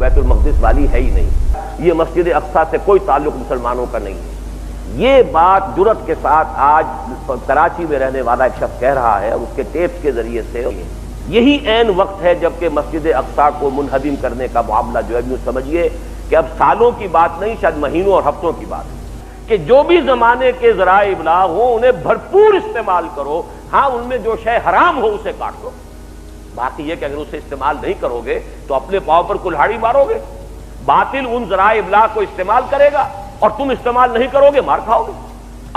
بیت المقدس والی ہے ہی نہیں، یہ مسجد اقصیٰ سے کوئی تعلق مسلمانوں کا نہیں ہے۔ یہ بات جرأت کے ساتھ آج کراچی میں رہنے والا ایک شخص کہہ رہا ہے، اس کے ٹیپس کے ذریعے سے۔ یہی عین وقت ہے جب کہ مسجد اقصیٰ کو منہدم کرنے کا معاملہ جو ہے یوں سمجھیے کہ اب سالوں کی بات نہیں، شاید مہینوں اور ہفتوں کی بات ہے، کہ جو بھی زمانے کے ذرائع ابلاغ ہوں انہیں بھرپور استعمال کرو۔ ہاں ان میں جو شے حرام ہو اسے کاٹ دو، باقی یہ کہ اگر اسے استعمال نہیں کرو گے تو اپنے پاؤں پر کلہاڑی مارو گے۔ باطل ان ذرائع ابلاغ کو استعمال کرے گا اور تم استعمال نہیں کرو گے، مار کھاؤ گے۔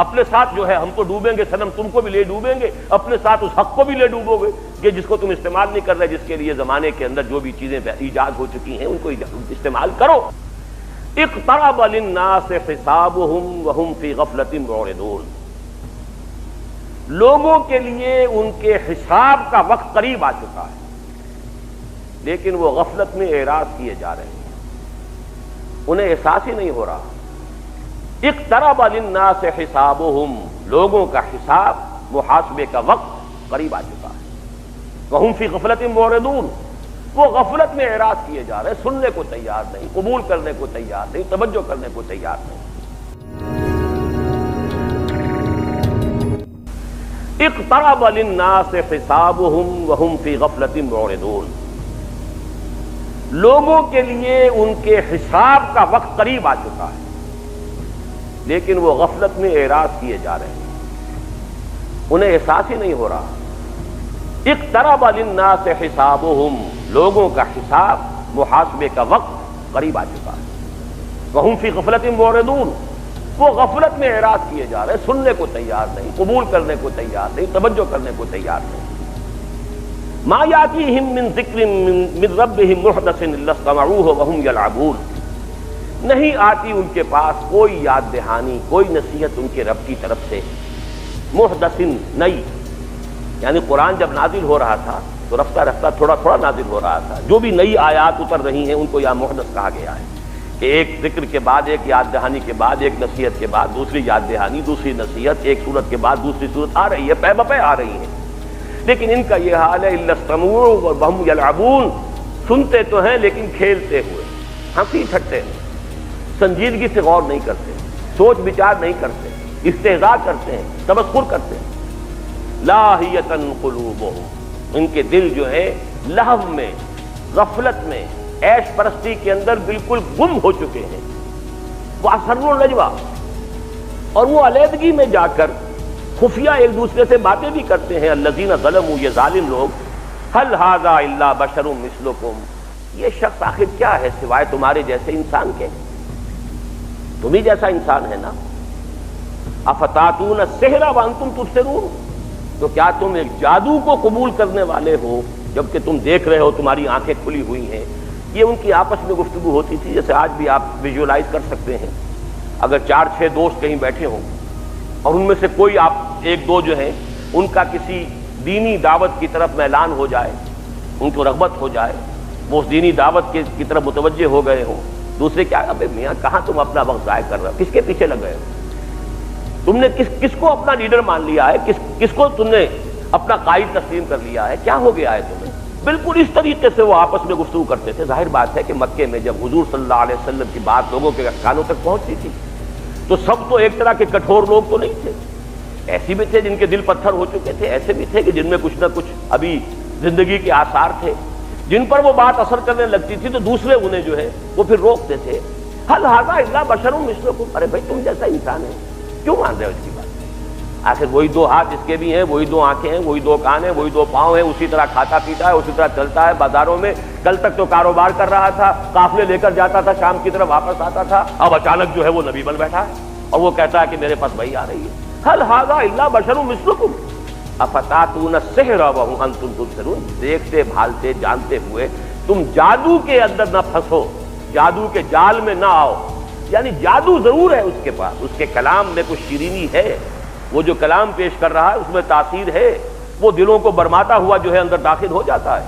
اپنے ساتھ جو ہے ہم تو ڈوبیں گے صنم، تم کو بھی لے ڈوبیں گے، اپنے ساتھ اس حق کو بھی لے ڈوبو گے کہ جس کو تم استعمال نہیں کر رہے، جس کے لیے زمانے کے اندر جو بھی چیزیں ایجاد ہو چکی ہیں ان کو استعمال کرو۔ اقترب للناس حسابهم وهم فی غفلۃ معرضون، لوگوں کے لیے ان کے حساب کا وقت قریب آ چکا ہے لیکن وہ غفلت میں اعراض کیے جا رہے ہیں، انہیں احساس ہی نہیں ہو رہا۔ اقترب للناس حسابهم، لوگوں کا حساب، محاسبے کا وقت قریب آ چکا ہے۔ وهم فی غفلۃ معرضون، وہ غفلت میں اعراض کیے جا رہے ہیں، سننے کو تیار نہیں، قبول کرنے کو تیار نہیں، توجہ کرنے کو تیار نہیں۔ اقترب للناس حسابهم وهم فی غفلۃ معرضون، لوگوں کے لیے ان کے حساب کا وقت قریب آ چکا ہے لیکن وہ غفلت میں اعراض کیے جا رہے ہیں، انہیں احساس ہی نہیں ہو رہا۔ اقترب للناس حسابهم، لوگوں کا حساب، محاسبے کا وقت قریب آ چکا ہے۔ وهم فی غفلۃ معرضون، وہ غفلت میں اعراض کیے جا رہے ہیں، سننے کو تیار نہیں، قبول کرنے کو تیار نہیں، توجہ کرنے کو تیار نہیں۔ ما یاتیہم من ذکر من ربہم محدث الا استمعوہ وہم یلعبون، نہیں آتی ان کے پاس کوئی یاد دہانی، کوئی نصیحت ان کے رب کی طرف سے، محدث نئی، یعنی قرآن جب نازل ہو رہا تھا تو رفتہ رفتہ تھوڑا تھوڑا نازل ہو رہا تھا، جو بھی نئی آیات اتر رہی ہیں ان کو یہاں محدث کہا گیا ہے کہ ایک ذکر کے بعد ایک یاد دہانی کے بعد ایک نصیحت کے بعد دوسری یاد دہانی، دوسری نصیحت، ایک صورت کے بعد دوسری صورت آ رہی ہے، پے بپے آ رہی ہے، لیکن ان کا یہ حال ہے الا استمعوا وهم یلعبون، سنتے تو ہیں لیکن کھیلتے ہوئے، ہنسی ٹھٹے، سنجیدگی سے غور نہیں کرتے، سوچ بچار نہیں کرتے، استہزاء کرتے ہیں، تمسخر کرتے ہیں۔ لاہیۃ قلوبہم، ان کے دل جو ہے لہو میں، غفلت میں، عیش پرستی کے اندر بالکل گم ہو چکے ہیں۔ واسروا النجویٰ، اور وہ علیحدگی میں جا کر خفیہ ایک دوسرے سے باتیں بھی کرتے ہیں۔ الذین ظلموا، یہ ظالم لوگ، هل ھذا الا بشر مثلکم، یہ شخص آخر کیا ہے سوائے تمہارے جیسے انسان کے، تم ہی جیسا انسان ہے نا۔ افتاتون السحر وانتم تبصرون، تو کیا تم ایک جادو کو قبول کرنے والے ہو جبکہ تم دیکھ رہے ہو، تمہاری آنکھیں کھلی ہوئی ہیں۔ یہ ان کی آپس میں گفتگو ہوتی تھی، جیسے آج بھی آپ ویژولائز کر سکتے ہیں، اگر 4-6 دوست کہیں بیٹھے ہوں اور ان میں سے کوئی آپ ایک دو جو ہیں ان کا کسی دینی دعوت کی طرف میلان ہو جائے، ان کو رغبت ہو جائے، وہ اس دینی دعوت کی طرف متوجہ ہو گئے ہوں، دوسرے کیا، ابے میاں کہاں تم اپنا وقت ضائع کر رہے ہو، کس کے پیچھے لگ گئے ہو، تم نے کس کو اپنا لیڈر مان لیا ہے، کس کو تم نے اپنا قائد تسلیم کر لیا ہے، کیا ہو گیا ہے تمہیں۔ بالکل اس طریقے سے وہ آپس میں گفتگو کرتے تھے۔ ظاہر بات ہے کہ مکے میں جب حضور صلی اللہ علیہ وسلم کی بات لوگوں کے کانوں تک پہنچتی تھی تو سب تو ایک طرح کے کٹھور لوگ تو نہیں تھے، ایسے بھی تھے جن کے دل پتھر ہو چکے تھے، ایسے بھی تھے کہ جن میں کچھ نہ کچھ ابھی زندگی کے آثار تھے، جن پر وہ بات اثر کرنے لگتی تھی تو دوسرے انہیں جو ہے وہ پھر روکتے تھے۔ هل ھذا الا بشر مثلکم، ارے بھائی تم جیسا انسان ہے، کیوں مان رہے ہو اس کی بات؟ آخر وہی دو ہاتھ جس کے بھی ہیں، وہی دو آنکھیں ہیں، وہی دو کان ہیں، وہی دو پاؤں ہیں، اسی طرح کھاتا پیتا ہے، اسی طرح چلتا ہے بازاروں میں، کل تک تو کاروبار کر رہا تھا، قافلے لے کر جاتا تھا، شام کی طرف واپس آتا تھا، اب اچانک جو ہے وہ نبی بن بیٹھا ہے اور وہ کہتا ہے کہ میرے پاس وحی آ رہی ہے۔ هل ھذا الا بشر مثلکم افتاتون السحر وانتم تبصرون، دیکھتے بھالتے جانتے ہوئے تم جادو کے اندر نہ پھنسو، جادو کے جال میں نہ آؤ، یعنی جادو ضرور ہے اس کے پاس، اس کے کلام میں کچھ شیرینی ہے، وہ جو کلام پیش کر رہا ہے اس میں تاثیر ہے، وہ دلوں کو برماتا ہوا جو ہے اندر داخل ہو جاتا ہے،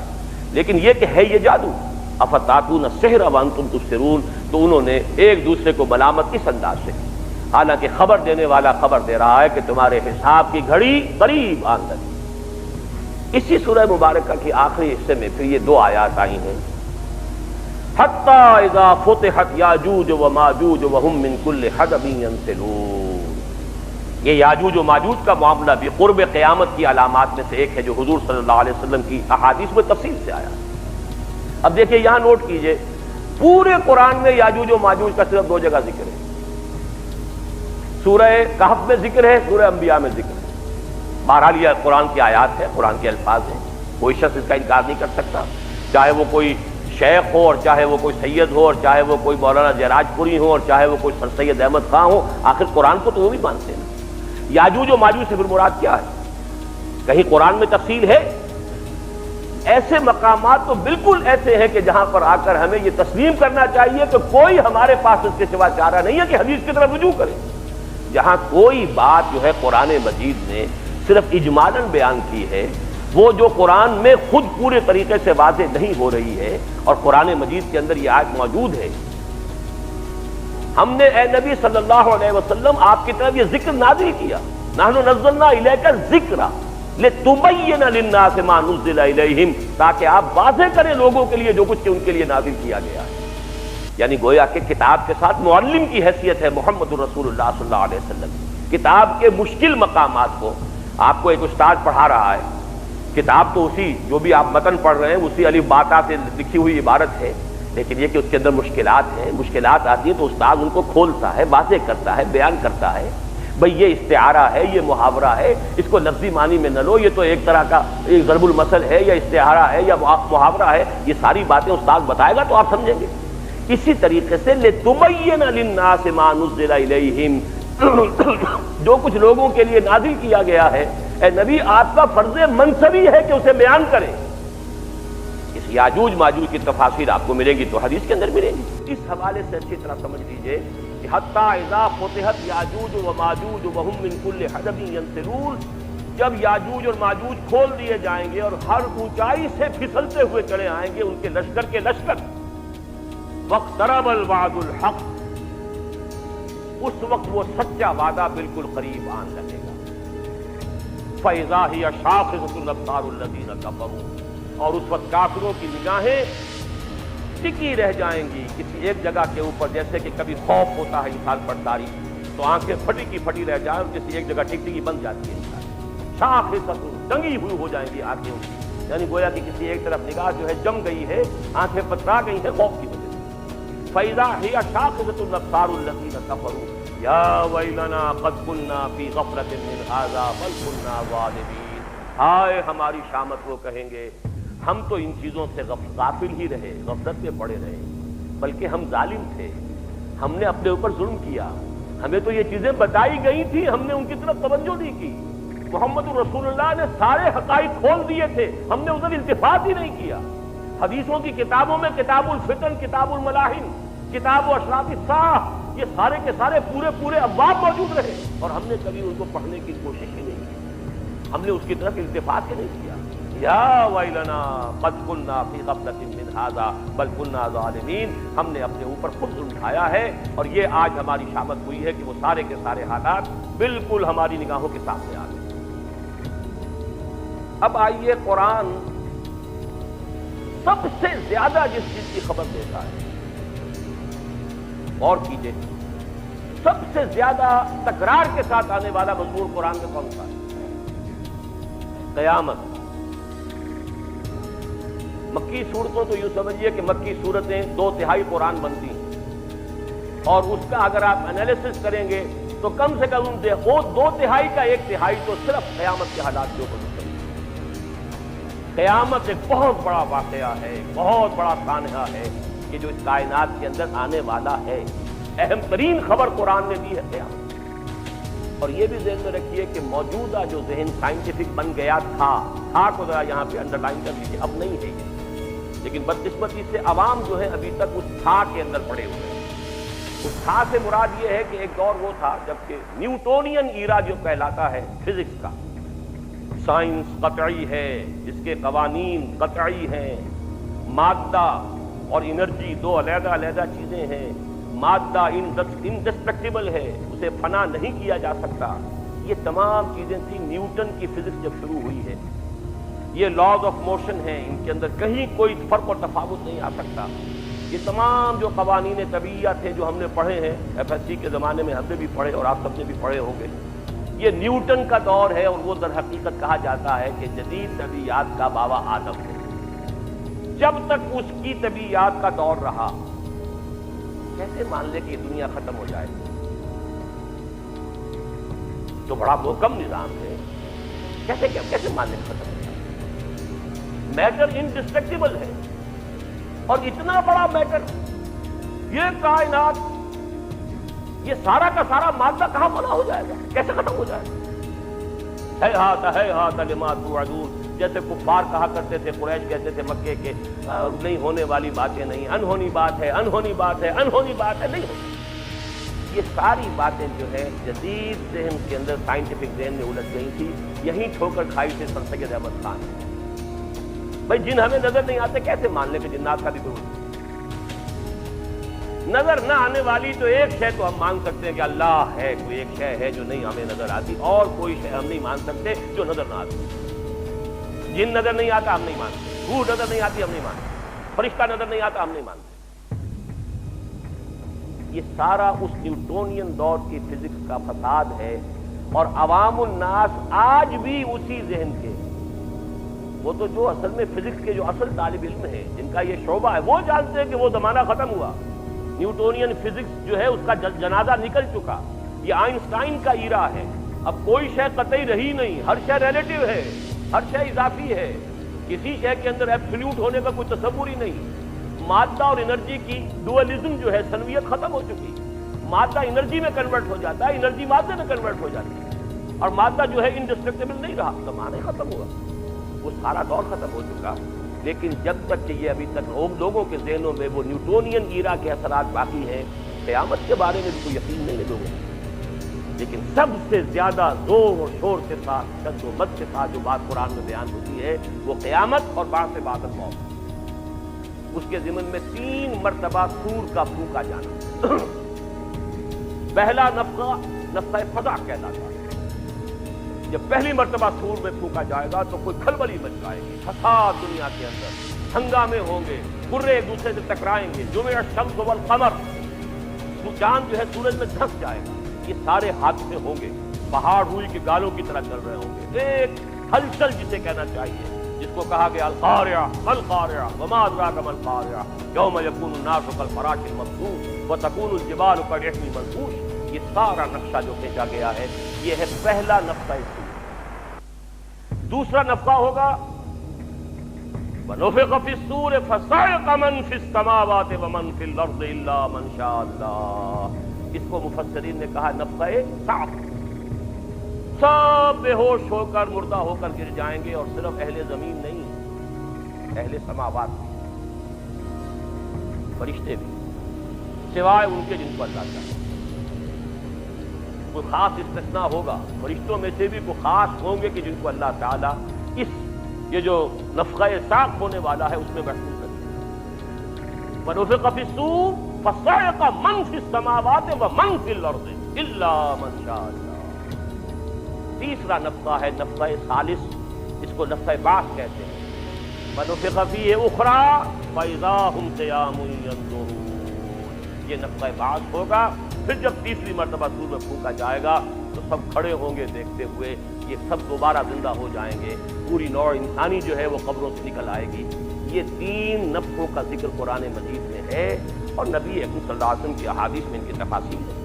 لیکن یہ کہ ہے یہ جادو۔ افتاتون السحر وانتم تبصرون، تو انہوں نے ایک دوسرے کو ملامت اس انداز سے، حالانکہ خبر دینے والا خبر دے رہا ہے کہ تمہارے حساب کی گھڑی قریب آن لگی۔ اسی سورہ مبارکہ کی آخری حصے میں پھر یہ 2 آیات آئی ہیں۔ حتی اذا فتحت یاجوج و ماجوج وهم من کل حدب ینسلون. یہ یاجوج و ماجوج کا معاملہ بھی قرب قیامت کی علامات میں سے ایک ہے جو حضور صلی اللہ علیہ وسلم کی احادیث میں تفصیل سے آیا. اب دیکھیے یہاں نوٹ کیجئے، پورے قرآن میں یاجوج و ماجوج کا صرف 2 جگہ ذکر ہے. سورہ کہف میں ذکر ہے، سورہ انبیاء میں ذکر ہے. بہرحال یہ قرآن کی آیات ہے، قرآن کے الفاظ ہیں، کوئی شخص اس کا انکار نہیں کر سکتا، چاہے وہ کوئی شیخ ہو اور چاہے وہ کوئی سید ہو اور چاہے وہ کوئی مولانا جیراج پوری ہو اور چاہے وہ کوئی سر سید احمد خان ہو. آخر قرآن کو تو وہ بھی مانتے ہیں. یاجوج و ماجوج سے پھر مراد کیا ہے؟ کہیں قرآن میں تفصیل ہے؟ ایسے مقامات تو بالکل ایسے ہیں کہ جہاں پر آ کر ہمیں یہ تسلیم کرنا چاہیے کہ کوئی ہمارے پاس اس کے سوا چارہ نہیں ہے کہ حدیث کی طرف رجوع کرے. جہاں کوئی بات جو ہے قرآن مجید نے صرف اجمالاً بیان کی ہے، وہ جو قرآن میں خود پورے طریقے سے واضح نہیں ہو رہی ہے، اور قرآن مجید کے اندر یہ آیت موجود ہے. ہم نے اے نبی صلی اللہ علیہ وسلم آپ کی طرف یہ ذکر نازل کیا، نحن نزلنا الیک الذکر لتبین للناس ما نزل الیہم، تاکہ آپ واضح کریں لوگوں کے لیے جو کچھ ان کے لیے نازل کیا گیا ہے. یعنی گویا کہ کتاب کے ساتھ معلم کی حیثیت ہے محمد الرسول اللہ صلی اللہ علیہ وسلم. کتاب کے مشکل مقامات کو آپ کو ایک استاد پڑھا رہا ہے، کتاب تو اسی جو بھی آپ متن پڑھ رہے ہیں اسی الف با تا سے لکھی ہوئی عبارت ہے، لیکن یہ کہ اس کے اندر مشکلات ہیں، مشکلات آتی ہیں تو استاد ان کو کھولتا ہے، واضح کرتا ہے، بیان کرتا ہے. بھئی یہ استعارہ ہے، یہ محاورہ ہے، اس کو لفظی معنی میں نہ لو، یہ تو ایک طرح کا ایک ضرب المثل ہے یا استعارہ ہے یا محاورہ ہے. یہ ساری باتیں استاد بتائے گا تو آپ سمجھیں گے. اسی طریقے سے لِتُبَيِّنَ لِلنَّاسِ مَا نُزِّلَ إِلَيْهِمْ، جو کچھ لوگوں کے لیے نازل کیا گیا ہے، اے نبی آپ کا فرض منصبی ہے کہ اسے بیان کریں. اس یاجوج ماجوج کی تفاصیر آپ کو ملے گی تو حدیث کے اندر ملے گی. اس حوالے سے اچھی طرح سمجھ لیجئے کہ حتی اذا فتحت یاجوج و ماجوج وهم من کل حدب ینسلون، جب یاجوج اور ماجوج کھول دیے جائیں گے اور ہر اونچائی سے پھسلتے ہوئے چلے آئیں گے ان کے لشکر کے لشکر، واقترب الوعد الحق، اس وقت وہ سچا وعدہ بالکل قریب آن لگے گا. فَإِذَا هِيَ شَاخِصَةٌ أَبْصَارُ الَّذِينَ كَفَرُوا، اور اس وقت کافروں کی نگاہیں ٹکی رہ جائیں گی کسی ایک جگہ کے اوپر، جیسے کہ کبھی خوف ہوتا ہے انسان پر طاری تو آنکھیں پھٹی کی پھٹی رہ جائیں اور کسی ایک جگہ ٹکٹکی بن جاتی ہے انسان. شاخصۃ، ٹنگی ہوئی ہو جائیں گی آنکھیں ان کی، یعنی گویا کہ کسی ایک طرف نگاہ جو ہے جم گئی ہے، آنکھیں پترا گئی ہیں خوف کی وجہ سے. فَإِذَا هِيَ شَاخِصَةٌ أَبْصَارُ الَّذِينَ كَفَرُوا يَا وَيْلَنَا قَدْ كُنَّا فِي غَفْلَةٍ مِّنْ هَٰذَا بَلْ كُنَّا ظَالِمِينَ. ہائے ہماری شامت وہ کہیں گے ہم تو ان چیزوں سے غافل ہی رہے، غفلت میں پڑے رہے، بلکہ ہم ظالم تھے، ہم نے اپنے اوپر ظلم کیا. ہمیں تو یہ چیزیں بتائی گئی تھی، ہم نے ان کی طرف توجہ نہیں کی. محمد الرسول اللہ نے سارے حقائق کھول دیے تھے، ہم نے ادھر التفات ہی نہیں کیا. حدیثوں کی کتابوں میں کتاب الفتن، کتاب الملاحن، کتاب و اشراط الساعہ، یہ سارے کے سارے پورے ابواب موجود رہے اور ہم نے کبھی ان کو پڑھنے کی کوشش ہی نہیں کی، ہم نے اس کی طرف التفات ہی نہیں کیا. یا ویلنا قد کنا فی غفلۃ من ھذا بل کنا ظالمین، ہم نے اپنے اوپر خود اٹھایا ہے اور یہ آج ہماری شامت ہوئی ہے کہ وہ سارے کے سارے حالات بالکل ہماری نگاہوں کے سامنے آ گئے. اب آئیے قرآن سب سے زیادہ جس چیز کی خبر دیتا ہے، غور کیجئے، سب سے زیادہ تکرار کے ساتھ آنے والا مضمون قرآن میں کون سا ہے؟ قیامت. مکی صورتوں تو یوں سمجھیے کہ مکی صورتیں 2/3 قرآن بنتی ہیں اور اس کا اگر آپ انالیسس کریں گے تو کم سے کم 2/3 کا 1/3 تو صرف قیامت کے حالات کے اوپر مشتمل ہے. قیامت ایک بہت بڑا واقعہ ہے، بہت بڑا سانحہ ہے کہ جو اس کائنات کے اندر آنے والا ہے. اہم ترین خبر قرآن نے دی ہے قیامت. اور یہ بھی ذہن میں رکھیے کہ موجودہ جو ذہن سائنٹیفک بن گیا تھا کو ذرا یہاں پہ انڈر لائن کر لیجیے، اب نہیں ہے یہ، لیکن بدقسمتی سے عوام جو ہے ابھی تک اس تھا کے اندر پڑے ہوئے ہیں. اس تھا سے مراد یہ ہے کہ ایک دور وہ تھا جبکہ نیوٹونین ایرا جو کہلاتا ہے فزکس کا، سائنس قطعی ہے، اس کے قوانین قطعی ہیں، مادہ اور انرجی 2 علیحدہ چیزیں ہیں، مادہ انڈسٹرکٹیبل ہے، اسے فنا نہیں کیا جا سکتا. یہ تمام چیزیں تھیں. نیوٹن کی فزکس جب شروع ہوئی ہے، یہ لاز آف موشن ہیں، ان کے اندر کہیں کوئی فرق اور تفاوت نہیں آ سکتا. یہ تمام جو قوانین طبیعیہ تھے جو ہم نے پڑھے ہیں FSC کے زمانے میں، ہم نے بھی پڑھے اور آپ سب نے بھی پڑھے ہوں گے، یہ نیوٹن کا دور ہے، اور وہ در حقیقت کہا جاتا ہے کہ جدید طبیعیات کا بابا آدم ہے۔ جب تک اس کی طبیعیات کا دور رہا، کیسے مان لے کہ یہ دنیا ختم ہو جائے؟ تو بڑا محکم نظام ہے، کیسے مان لے ختم ہو جائے؟ میٹر انڈسٹرکٹیبل ہے، اور اتنا بڑا میٹر، یہ کائنات، یہ سارا کا سارا مادہ کہاں فنا ہو جائے گا؟ کیسے ختم ہو جائے گا؟ ہے ہاتھ لما توعدون، جیسے کفار کہا کرتے تھے، قریش کہتے تھے مکے کے، نہیں ہونے والی باتیں نہیں، انہونی بات ہے، انہونی بات ہے، انہونی بات ہے، نہیں ہوتی۔ یہ ساری باتیں جو ہے جدید ذہن کے اندر، سائنٹیفک ذہن میں الجھ گئی تھی، یہیں ٹھوکر کھائی تھے سر سید احمد خان۔ بھائی جن ہمیں نظر نہیں آتے، کیسے مان لیں کہ جنات کا بھی کوئی نظر نہ آنے والی تو ایک شے تو ہم مان سکتے ہیں کہ اللہ ہے، کوئی ایک شے ہے جو نہیں ہمیں نظر آتی، اور کوئی شے ہم نہیں مان سکتے جو نظر نہ آتی۔ جن نظر نہیں آتا ہم نہیں مانتے، روح نظر نہیں آتی ہم نہیں مانتے، فرشتہ نظر نہیں آتا ہم نہیں مانتے۔ یہ سارا اس نیوٹونین دور کی فزکس کا فساد ہے، اور عوام الناس آج بھی اسی ذہن کے، وہ تو جو اصل میں فزکس کے جو اصل طالب علم ہیں، جن کا یہ شعبہ ہے، وہ جانتے ہیں کہ وہ زمانہ ختم ہوا، نیوٹونین فزکس جو ہے اس کا جنازہ نکل چکا، یہ آئنسٹائن کا ایرا ہے، اب کوئی شے قطعی رہی نہیں، ہر شے ریلیٹو ہے، ہر شے اضافی ہے، کسی شے کے اندر ایبسولوٹ ہونے کا کوئی تصور ہی نہیں۔ مادہ اور انرجی کی ڈوئلزم جو ہے، سنویت ختم ہو چکی، مادہ انرجی میں کنورٹ ہو جاتا ہے، انرجی مادے میں کنورٹ ہو جاتی ہے، اور مادہ جو ہے انڈسٹرکٹیبل نہیں رہا، زمانہ ہی ختم ہوا، وہ سارا دور ختم ہو چکا۔ لیکن جب تک کہ یہ ابھی تک لوگوں کے ذہنوں میں وہ نیوٹونین ایرا کے اثرات باقی ہیں، قیامت کے بارے میں بھی کوئی یقین نہیں ہے لوگوں کو۔ لیکن سب سے زیادہ زور اور شور کے ساتھ، شد و مد کے ساتھ جو بات قرآن میں بیان ہوتی ہے، وہ قیامت اور بعث بعد الموت۔ اس کے ضمن میں 3 مرتبہ سور کا پھونکا جانا۔ پہلا نفخہ نفخہ فزع کہلاتا ہے، جب پہلی مرتبہ سور میں پھونکا جائے گا تو کوئی کھلبلی مچ جائے گی، فساد دنیا کے اندر، ہنگامے ہوں گے، گرے ایک دوسرے سے ٹکرائیں گے، جمع الشمس والقمر، چاند جو ہے سورج میں دھنس جائے گا، یہ سارے حادثے ہوں گے، پہاڑ روئی کے گالوں کی طرح چل رہے ہوں گے، ایک ہلچل جسے کہنا چاہیے، جس کو کہا گیا القارعہ القارعہ وما ادراک ما القارعہ یوم یکون الناس کالفراش المبثوث وتکون الجبال کالعہن المنفوش۔ یہ سارا نقشہ جو کھینچا گیا ہے، یہ ہے پہلا نفخہ سور۔ دوسرا نفخہ ہوگا وَنُفِخَ فِي الصُّورِ فَصَعِقَ مَن فِي السَّمَاوَاتِ وَمَن فِي الْأَرْضِ إِلَّا مَن شَاءَ اللَّهُ۔ اس کو مفسرین نے کہا نفخہ صعق۔ سب بے ہوش ہو کر، مردہ ہو کر گر جائیں گے، اور صرف اہل زمین نہیں، اہل سماوات بھی، فرشتے بھی، سوائے ان کے جن کو اللہ چاہے۔ کوئی خاص استثناء ہوگا، فرشتوں میں سے بھی کوئی خاص ہوں گے کہ جن کو اللہ تعالیٰ یہ جو نفخہ صعق ہونے والا ہے اس میں محسوس کرے۔ وَنُفِخَ فِي الصُّورِ فَصَعِقَ مَن فِي السَّمَاوَاتِ وَمَن فِي الْأَرْضِ إِلَّا مَن شَاءَ اللَّهُ۔ تیسرا نفخہ ہے نفخہ ثالث، اس کو نفخہ بعث کہتے ہیں۔ وَنُفِخَ فِيهِ أُخْرَىٰ فَإِذَا هُمْ قِيَامٌ يَنظُرُونَ۔ یہ نفخہ بعث ہوگا، پھر جب تیسری مرتبہ سور میں پھونکا جائے گا تو سب کھڑے ہوں گے دیکھتے ہوئے، یہ سب دوبارہ زندہ ہو جائیں گے، پوری نوع انسانی جو ہے وہ قبروں سے نکل آئے گی۔ یہ 3 نفخوں کا ذکر قرآن مجید میں ہے، اور نبی اکرم صلی اللہ علیہ وسلم کی احادیث میں ان کی تفاصیل ہے۔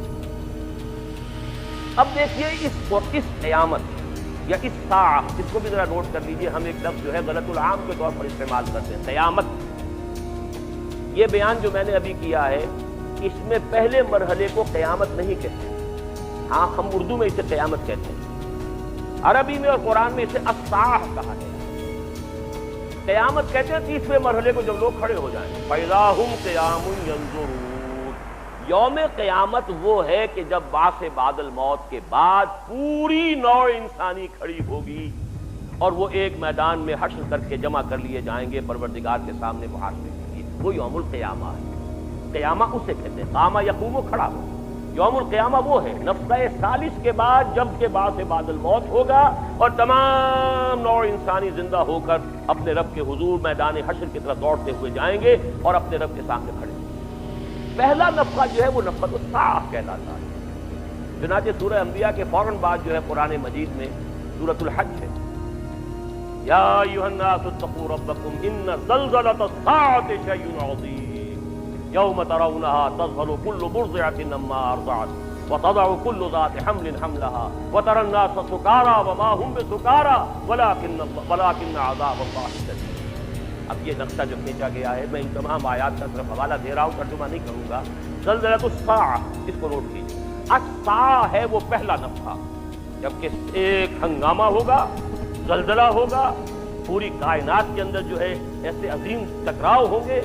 اب دیکھیے اس قیامت یا اس ساعہ، اس کو بھی ذرا نوٹ کر لیجیے، ہم ایک لفظ جو ہے غلط العام کے طور پر استعمال کرتے ہیں، قیامت۔ یہ بیان جو میں نے ابھی کیا ہے، اس میں پہلے مرحلے کو قیامت نہیں کہتے، ہاں ہم اردو میں اسے قیامت کہتے ہیں، عربی میں اور قرآن میں اسے الساعہ کہا ہے۔ قیامت کہتے ہیں تیسرے مرحلے کو جب لوگ کھڑے ہو جائیں، فَإِذَا هُمْ قِيَامٌ يَنظُرُونَ۔ یوم قیامت وہ ہے کہ جب بعث بعد الموت کے بعد پوری نوع انسانی کھڑی ہوگی، اور وہ ایک میدان میں حشر کر کے جمع کر لیے جائیں گے پروردگار کے سامنے محاسبے کے لیے، وہ یوم القیامہ ہے۔ قیامہ اسے کہتے ہیں، قامہ یقوم، کھڑا ہو۔ یوم القیامہ وہ ہے نفخہ ثالث کے بعد، جب کہ بعث بعد الموت ہوگا اور تمام نوع انسانی زندہ ہو کر اپنے رب کے حضور میدان حشر کی طرف دوڑتے ہوئے جائیں گے اور اپنے رب کے سامنے کھڑے ہوں گے۔ پہلا نفخہ جو ہے وہ نفخۃ الصاعقہ کہلاتا ہے۔ چنانچہ سورہ انبیاء کے فوراً بعد جو ہے قرآن مجید میں سورۃ الحج ہے، یا ایھا الناس اتقوا ربکم ان زلزلۃ الساعۃ شیء عظیم یوم ترونها تذهل كل مرضعة عما ارضعت وتضع كل ذات حمل حملها وترى الناس سكارى وما هم بسكارى ولكن عذاب الله شدید۔ اب یہ نقشہ جو کھینچا گیا ہے، میں ان تمام آیات کا صرف حوالہ دے رہا ہوں، ترجمہ نہیں کروں گا۔ زلزلۃ الساعہ، اس کو نوٹ کیجیے، الساعہ ہے وہ پہلا نفخہ، جبکہ ایک ہنگامہ ہوگا، زلزلہ ہوگا، پوری کائنات کے اندر جو ہے ایسے عظیم ٹکراؤ ہوں گے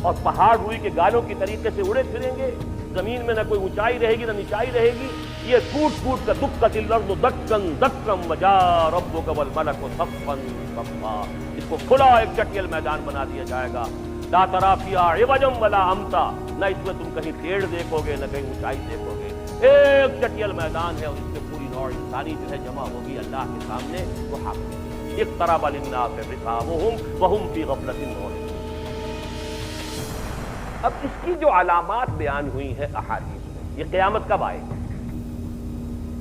اور پہاڑ روئی کے گالوں کی طریقے سے اڑے پھریں گے، زمین میں نہ کوئی اونچائی رہے گی نہ نچائی رہے گی، یہ ٹوٹ ٹوٹ کر دکت الارض دکن دکم وجاء ربک والملک صفا صفا، اس کو کھلا ایک چٹیل میدان بنا دیا جائے گا، لا تری فیہا عوجا ولا امتا، نہ اس میں تم کہیں ٹیڑھ دیکھو گے نہ کہیں اونچائی دیکھو گے، ایک چٹیل میدان ہے اور اس میں پوری نوع انسانی جو ہے جمع ہوگی اللہ کے سامنے، وہ حاضر اقترب للناس حسابهم وهم فی غفلۃ معرضون۔ اب اس کی جو علامات بیان ہوئی ہیں احادیث میں، یہ قیامت کب آئے گی؟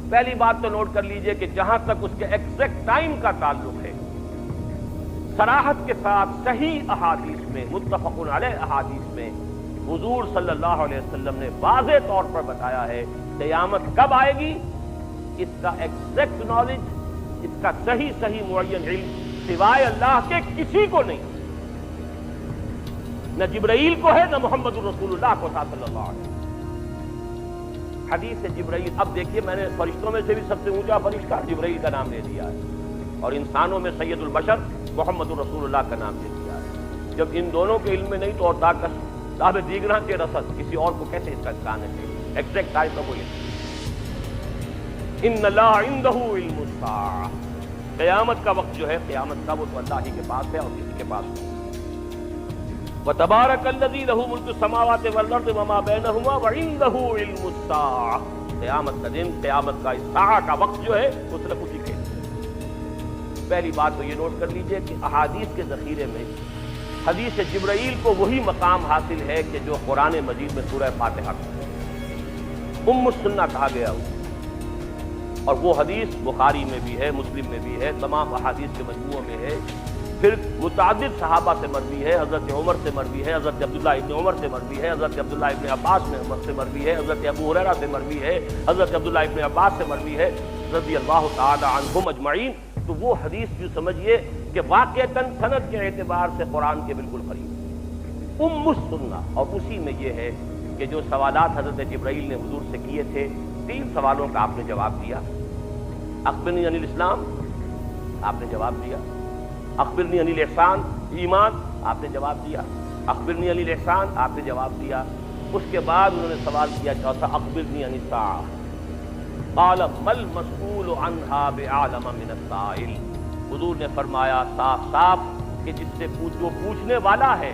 پہلی بات تو نوٹ کر لیجئے کہ جہاں تک اس کے ایگزیکٹ ٹائم کا تعلق ہے، صراحت کے ساتھ صحیح احادیث میں، متفق علیہ احادیث میں حضور صلی اللہ علیہ وسلم نے واضح طور پر بتایا ہے قیامت کب آئے گی، اس کا ایگزیکٹ نالج، اس کا صحیح معین علم سوائے اللہ کے کسی کو نہیں، نہ جبرائیل کو ہے نہ محمد الرسول اللہ کو صلی اللہ علیہ وسلم۔ حدیث جبرائیل، اب دیکھیے میں نے فرشتوں میں سے بھی سب سے اونچا فرشتہ جبرائیل کا نام لے دیا ہے اور انسانوں میں سید البشر محمد الرسول اللہ کا نام لے دیا ہے۔ جب ان دونوں کے علم میں نہیں تو اور طاقت صاحب دیگراں کے رسد کسی اور کو کیسے اس کا امکان ہے؟ ایگزیکٹ ٹائم کا کوئی ان اللہ عندہ علم الساعہ، قیامت کا وقت جو ہے، قیامت کا وہ تو اللہ ہی کے پاس ہے اور کسی کے پاس نہیں۔ وَتَبَارَكَ الَّذِي لَهُ مُلْكُ السَّمَاوَاتِ وَالْأَرْضِ وَمَا بَيْنَهُمَا وَعِندَهُ عِلْمُ السَّاعَةِ، قیامت کا دن، قیامت کا الساعہ کا وقت جو ہے وہ صرف اسی کے ہے۔ پہلی بات تو یہ نوٹ کر لیجئے کہ احادیث کے ذخیرے میں حدیث جبرائیل کو وہی مقام حاصل ہے کہ جو قرآن مجید میں سورہ فاتحہ کا السنہ کہا گیا ہو، اور وہ حدیث بخاری میں بھی ہے، مسلم میں بھی ہے، تمام احادیث کے مجموعوں میں ہے، پھر متعدد صحابہ سے مروی ہے، حضرت عمر سے مروی ہے، حضرت عبداللہ ابن عمر سے مروی ہے، حضرت عبداللہ ابن عباس سے مروی ہے، حضرت ابو ہریرہ سے مروی ہے، حضرت عبداللہ ابن عباس سے مروی ہے رضی اللہ تعالی عنہم اجمعین۔ تو وہ حدیث جو سمجھیے کہ واقعتاً سند کے اعتبار سے قرآن کے بالکل قریب السنہ، اور اسی میں یہ ہے کہ جو سوالات حضرت جبرائیل نے حضور سے کیے تھے، 3 سوالوں کا آپ نے جواب دیا۔ اخبرنی عن الاسلام، آپ نے جواب دیا۔ اخبرنی عن الاحسان، ایمان، آپ نے جواب دیا۔ اخبرنی عن الاحسان، آپ نے جواب دیا۔ اس کے بعد انہوں نے سوال کیا چوتھا، اخبرنی عن الساعہ، قال ما المسئول عنها بعالم من السائل، حضور نے فرمایا صاف صاف کہ جس سے جو پوچھنے والا ہے،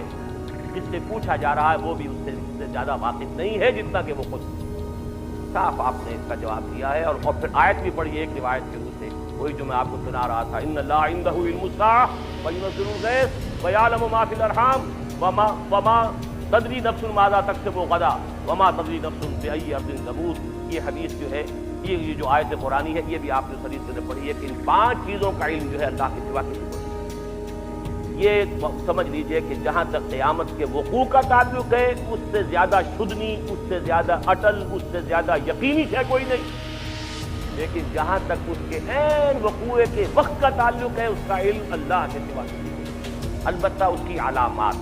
جس سے پوچھا جا رہا ہے، وہ بھی اس سے زیادہ واقف نہیں ہے جتنا کہ وہ خود۔ صاف آپ نے اس کا جواب دیا ہے، اور پھر آیت بھی پڑھی ایک روایت کے روح سے، وہی جو میں آپ کو سنا رہا تھا، ان اللہ عندہ علم الساعہ وینزل الغیث ویعلم ما فی الارحام وما تدری نفس ماذا تکسب غدا وما تدری نفس بأی ارض تموت۔ یہ حدیث جو ہے، یہ جو آیت قرآنی ہے، یہ بھی آپ نے حدیث سے پڑھی ہے کہ ان 5 چیزوں کا علم جو ہے اللہ کے سوا کسی کو نہیں۔ یہ سمجھ لیجئے کہ جہاں تک قیامت کے وقوع کا تعلق ہے، اس سے زیادہ شدنی، اس سے زیادہ اٹل، اس سے زیادہ یقینی ہے کوئی نہیں، لیکن جہاں تک اس کے عین وقوع کے وقت کا تعلق ہے، اس کا علم اللہ کے سوا نہیں، البتہ اس کی علامات